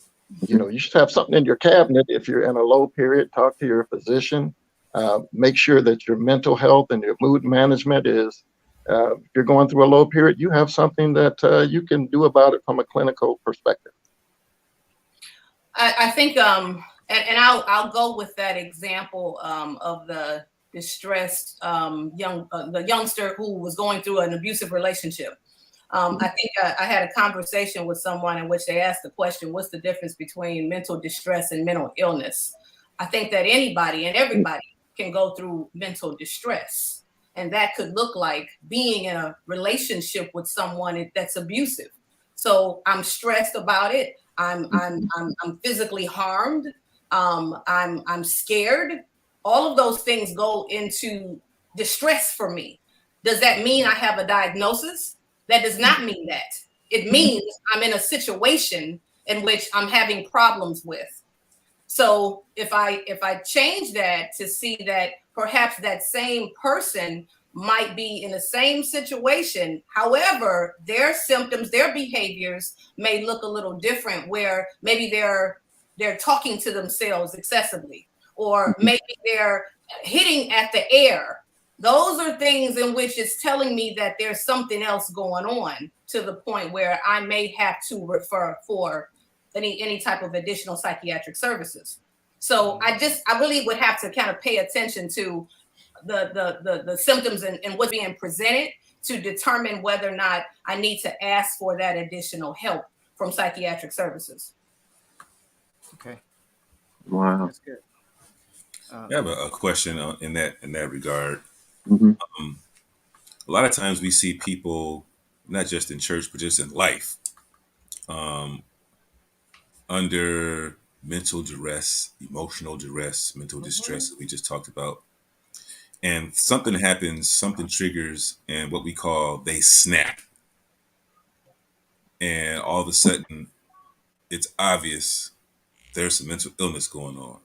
you should have something in your cabinet. If you're in a low period, talk to your physician. Make sure that your mental health and your mood management is, if you're going through a low period, you have something that you can do about it from a clinical perspective.
I think, and I'll go with that example of the distressed the youngster who was going through an abusive relationship. I think I had a conversation with someone in which they asked the question, what's the difference between mental distress and mental illness? I think that anybody and everybody can go through mental distress. And that could look like being in a relationship with someone that's abusive. So I'm stressed about it. I'm physically harmed. I'm scared. All of those things go into distress for me. Does that mean I have a diagnosis? That does not mean that. It means I'm in a situation in which I'm having problems with. So if I change that to see that perhaps that same person might be in the same situation, however, their symptoms, their behaviors may look a little different, where maybe they're talking to themselves excessively, or maybe they're hitting at the air. Those are things in which it's telling me that there's something else going on. to the point where I may have to refer for any type of additional psychiatric services. So I really would have to kind of pay attention to the symptoms and what's being presented to determine whether or not I need to ask for that additional help from psychiatric services.
Okay.
Wow.
That's good.
I have a question in that regard.
Mm-hmm.
A lot of times we see people, not just in church, but just in life, under mental duress, emotional duress, mental distress that we just talked about. And something happens, something triggers, and what we call they snap. And all of a sudden, it's obvious there's some mental illness going on.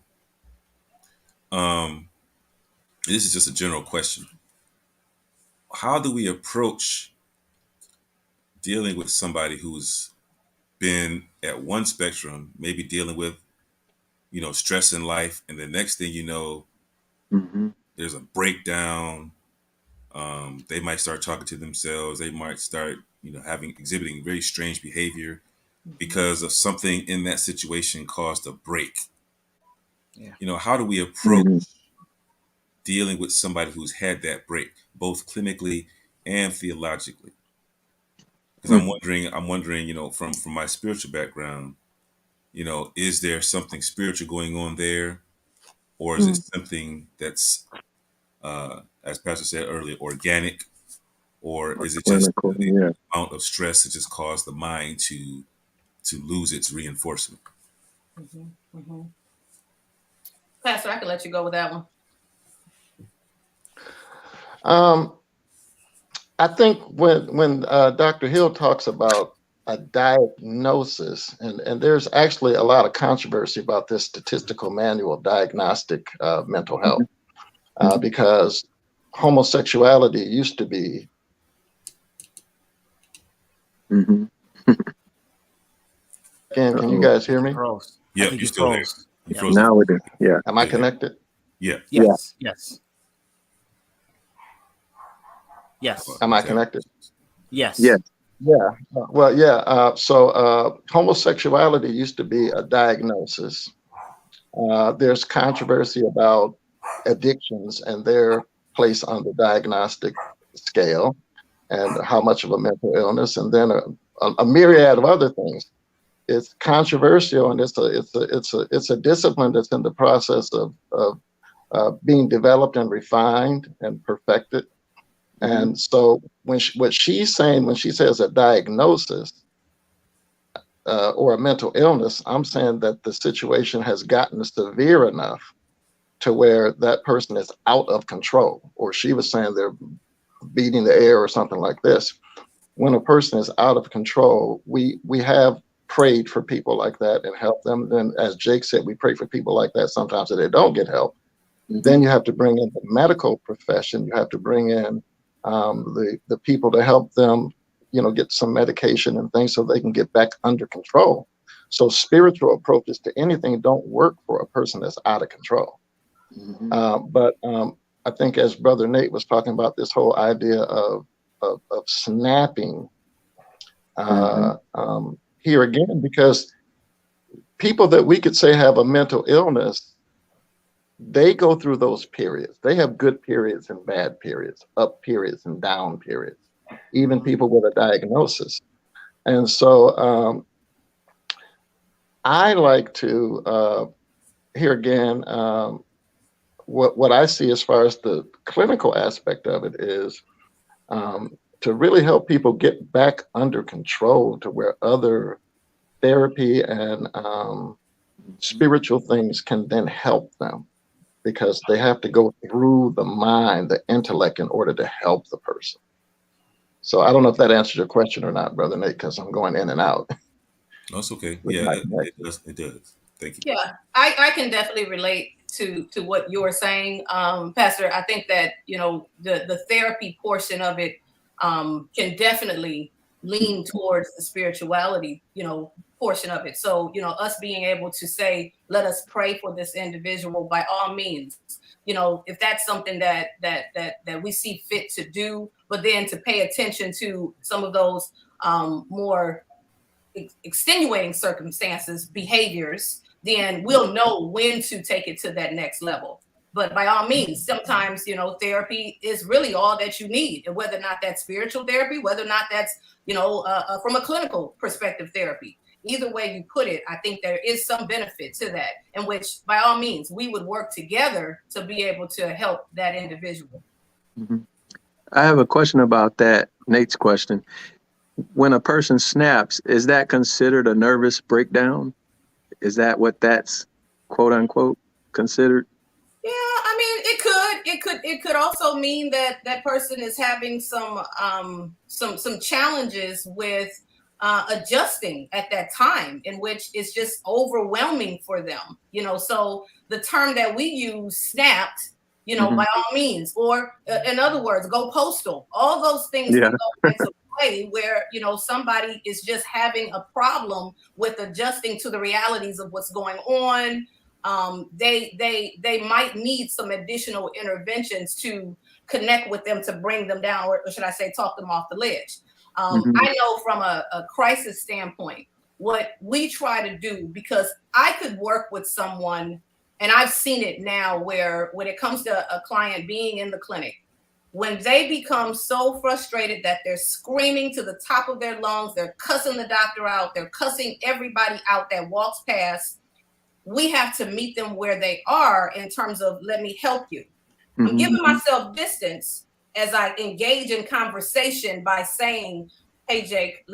This is just a general question. How do we approach dealing with somebody who's been at one spectrum, maybe dealing with, stress in life, and the next thing you know,
Mm-hmm.
there's a breakdown. They might start talking to themselves. They might start, exhibiting very strange behavior because of something in that situation caused a break.
Yeah.
How do we approach dealing with somebody who's had that break, both clinically and theologically? Because I'm wondering, from my spiritual background, is there something spiritual going on there, or is it something that's, as Pastor said earlier, organic, or is it just
Clinical,
the amount of stress that just caused the mind to lose its reinforcement?
Pastor, I can let you go with that one.
I think when Dr. Hill talks about a diagnosis, and there's actually a lot of controversy about this statistical manual diagnostic mental health, because homosexuality used to be.
Mm-hmm.
Again, can you guys hear me?
Yeah, you're still there. You froze.
Now we do. Yeah.
Am I connected?
Yeah.
Yes. Yes. Yes.
Am I connected?
Yes.
Yes.
Yeah. Well, yeah. So homosexuality used to be a diagnosis. There's controversy about addictions and their place on the diagnostic scale, and how much of a mental illness, and then a myriad of other things. It's controversial, and it's a discipline that's in the process of being developed and refined and perfected. And so what she's saying when she says a diagnosis or a mental illness, I'm saying that the situation has gotten severe enough to where that person is out of control, or she was saying they're beating the air or something like this. When a person is out of control, we have prayed for people like that and helped them. Then, as Jake said, we pray for people like that sometimes that they don't get help. Then you have to bring in the medical profession. You have to bring in the people to help them, get some medication and things so they can get back under control. So spiritual approaches to anything don't work for a person that's out of control. But I think, as Brother Nate was talking about, this whole idea of snapping here again, because people that we could say have a mental illness, they go through those periods. They have good periods and bad periods, up periods and down periods, even people with a diagnosis. And so I like to, here again, what I see as far as the clinical aspect of it is to really help people get back under control, to where other therapy and spiritual things can then help them, because they have to go through the mind, the intellect, in order to help the person. So I don't know if that answers your question or not, Brother Nate, because I'm going in and out.
That's okay. Yeah, it does. It does. Thank you.
Yeah, I can definitely relate to what you're saying, Pastor. I think that the therapy portion of it can definitely lean towards the spirituality, portion of it. So, us being able to say, let us pray for this individual by all means, if that's something that we see fit to do, but then to pay attention to some of those more extenuating circumstances, behaviors, then we'll know when to take it to that next level. But by all means, sometimes, therapy is really all that you need. And whether or not that's spiritual therapy, whether or not that's, from a clinical perspective therapy, either way you put it, I think there is some benefit to that, in which by all means, we would work together to be able to help that individual.
Mm-hmm. I have a question about that, Nate's question. When a person snaps, is that considered a nervous breakdown? Is that what that's quote unquote considered?
Yeah, I mean, it could also mean that that person is having some challenges with adjusting at that time, in which it's just overwhelming for them. So the term that we use, snapped, by all means, or in other words, go postal. All those things can go into play where somebody is just having a problem with adjusting to the realities of what's going on. They might need some additional interventions to connect with them, to bring them down, or should I say, talk them off the ledge. I know from a crisis standpoint, what we try to do, because I could work with someone, and I've seen it now, where when it comes to a client being in the clinic, when they become so frustrated that they're screaming to the top of their lungs, they're cussing the doctor out, they're cussing everybody out that walks past, we have to meet them where they are in terms of, let me help you. I'm giving myself distance as I engage in conversation by saying, hey, Jake,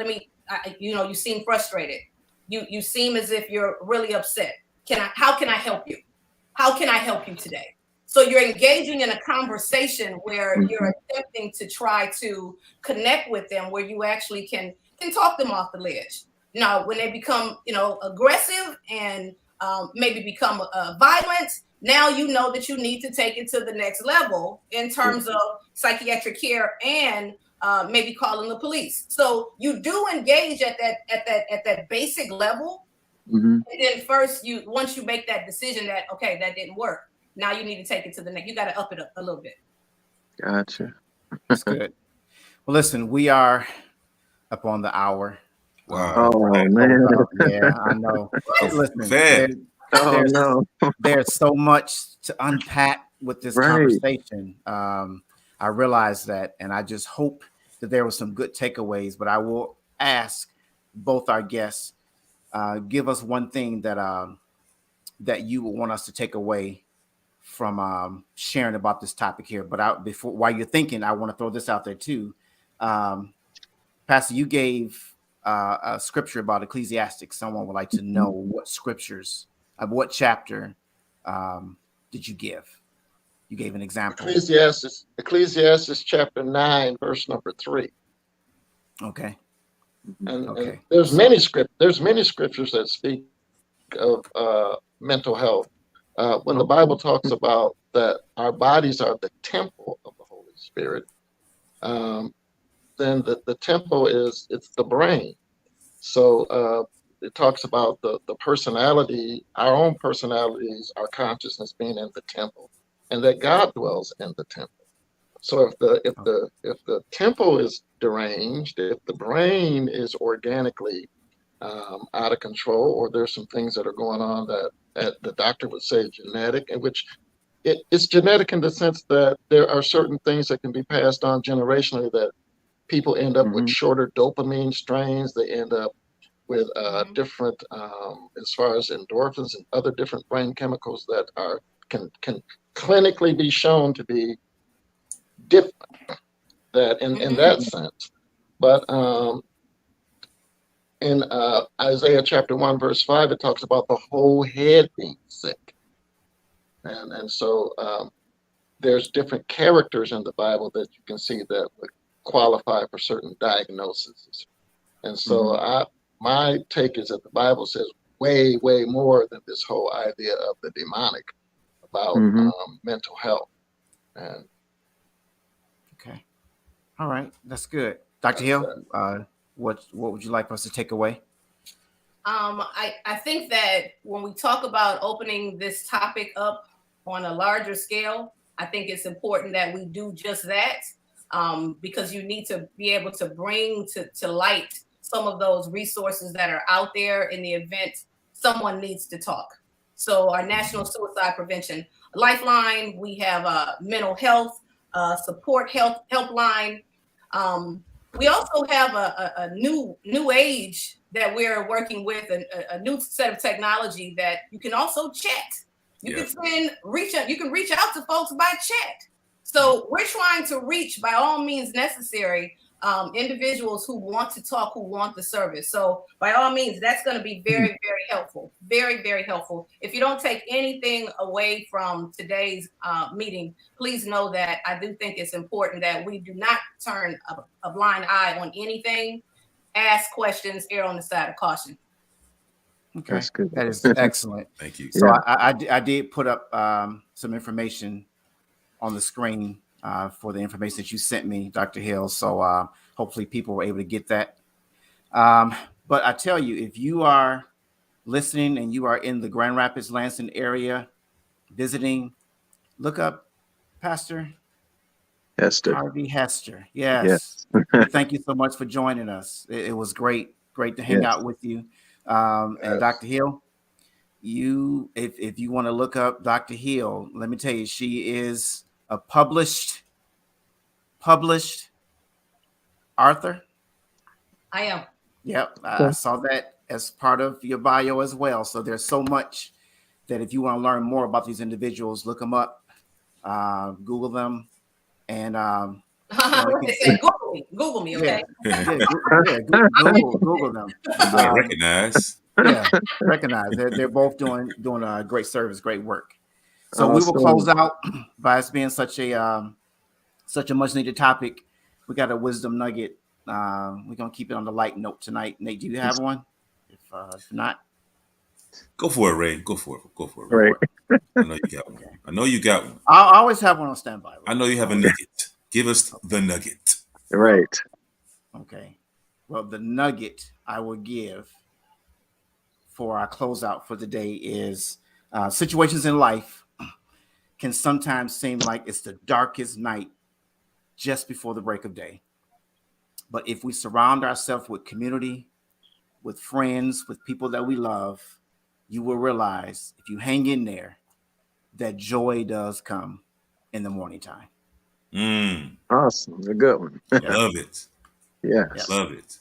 you seem frustrated. You seem as if you're really upset. How can I help you? How can I help you today? So you're engaging in a conversation where you're attempting to try to connect with them, where you actually can talk them off the ledge. Now, when they become, aggressive and maybe become violent, now you know that you need to take it to the next level in terms of psychiatric care and maybe calling the police. So you do engage at that basic level. And then once you make that decision that, okay, that didn't work, now you need to take it to the next. You got to up it up a little bit.
Gotcha.
That's good. Well, listen, we are up on the hour.
Wow. Oh, man.
Yeah, I know. Listen, there's so much to unpack with this conversation. I realize that, and I just hope that there were some good takeaways. But I will ask both our guests, give us one thing that you would want us to take away from sharing about this topic here. But while you're thinking, I want to throw this out there too. Pastor, you gave a scripture about Ecclesiastes. Someone would like to know what scriptures, what chapter did you give? You gave an example.
Ecclesiastes chapter 9, verse number 3.
Okay.
And there's many scriptures that speak of mental health. When the Bible talks about that our bodies are the temple of the Holy Spirit, then the temple it's the brain. So it talks about the personality, our own personalities, our consciousness being in the temple, and that God dwells in the temple. So if the temple is deranged, if the brain is organically out of control, or there's some things that are going on that the doctor would say genetic, in which it's genetic in the sense that there are certain things that can be passed on generationally, that people end up with shorter dopamine strains. They end up with different, as far as endorphins and other different brain chemicals that can clinically be shown to be different. That in that sense, but in Isaiah chapter 1 verse 5, it talks about the whole head being sick, and so there's different characters in the Bible that you can see that would qualify for certain diagnoses. And so my take is that the Bible says way more than this whole idea of the demonic about mental health. And
okay, all right, that's good. Dr. Hill, what would you like for us to take away?
I think that when we talk about opening this topic up on a larger scale, I think it's important that we do just that. because you need to be able to bring to light some of those resources that are out there in the event someone needs to talk. So our National Suicide Prevention Lifeline, we have a mental health support helpline. We also have a new age that we're working with, a new set of technology that you can also chat. You can reach out to folks by chat. So we're trying to reach, by all means necessary, individuals who want to talk, who want the service. So by all means, that's going to be very, very helpful. Very, very helpful. If you don't take anything away from today's meeting, please know that I do think it's important that we do not turn a blind eye on anything. Ask questions, err on the side of caution.
Okay, that's good. That is excellent.
Thank you.
So I did put up some information on the screen for the information that you sent me, Dr. Hill. So hopefully people were able to get that. But I tell you, if you are listening and you are in the Grand Rapids, Lansing area visiting, look up Pastor
Hester.
Harvey Hester. Yes. Thank you so much for joining us. It was great to hang out with you. And Dr. Hill, if you want to look up Dr. Hill, let me tell you, she is a published author.
I am.
Yep. I saw that as part of your bio as well. So there's so much that if you want to learn more about these individuals, look them up, Google them, and
Google me, okay?
Google them.
Recognize.
Recognize. They're both doing a great service, great work. So we will close out by us being such a much needed topic. We got a wisdom nugget. We're gonna keep it on the light note tonight. Nate, do you have one? If not,
go for it, Ray. Go for it.
Ray.
I know you got one.
I always have one on standby.
I know you have a nugget. Give us the nugget.
Right.
Okay. Well, the nugget I will give for our closeout for the day is situations in life can sometimes seem like it's the darkest night just before the break of day. But if we surround ourselves with community, with friends, with people that we love, you will realize if you hang in there, that joy does come in the morning time.
Awesome. A good one.
Love it.
Yes.
Love it.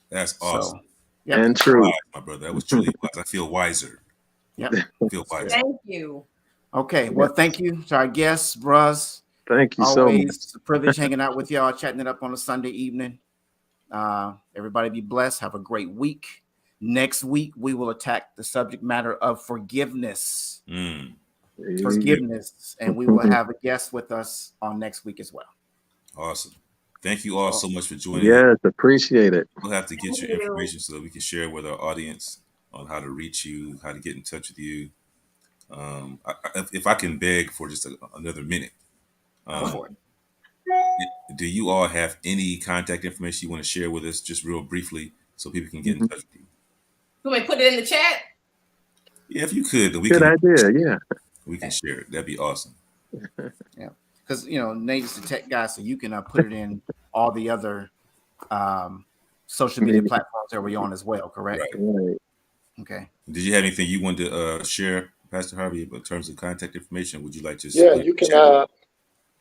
That's awesome.
So, and true.
Wise, my brother. That was truly wise. I feel wiser.
Yep.
I feel wiser.
Thank you.
Okay. Well, thank you to our guests, Bruz.
Thank you so much.
Always a privilege hanging out with y'all, chatting it up on a Sunday evening. Everybody be blessed. Have a great week. Next week, we will attack the subject matter of forgiveness. Forgiveness. And we will have a guest with us on next week as well.
Awesome. Thank you all so much for joining.
Yes, appreciate it.
We'll have to get your information so that we can share with our audience on how to reach you, how to get in touch with you. If I can beg for just another minute. Do you all have any contact information you want to share with us just real briefly so people can get in touch with you?
You want me to put it in the chat?
Yeah, if you could.
Good idea, yeah.
We can share it. That'd be awesome.
Yeah. Because, Nate's the tech guy, so you can put it in all the other social media platforms that we're on as well, correct?
Right.
Okay.
Did you have anything you wanted to share, Pastor Harvey, in terms of contact information? Would you like to?
Yeah,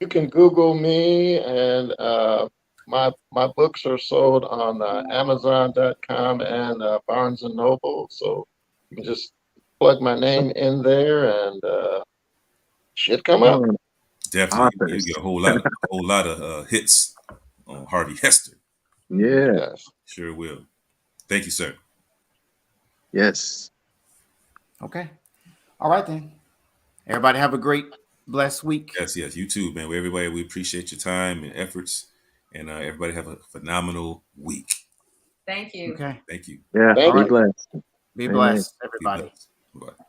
you can Google me, and my books are sold on Amazon.com and Barnes and Noble. So you can just plug my name in there, and shit come up.
Definitely, you get a whole lot of hits on Harvey Hester.
Yes,
sure will. Thank you, sir.
Yes.
Okay. All right then. Everybody have a great, blessed week.
Yes. You too, man. Everybody, we appreciate your time and efforts, and everybody have a phenomenal week.
Thank you.
Okay.
Thank you.
Yeah.
Thank
Be
you.
blessed.
Be blessed, everybody.
Be blessed. Bye.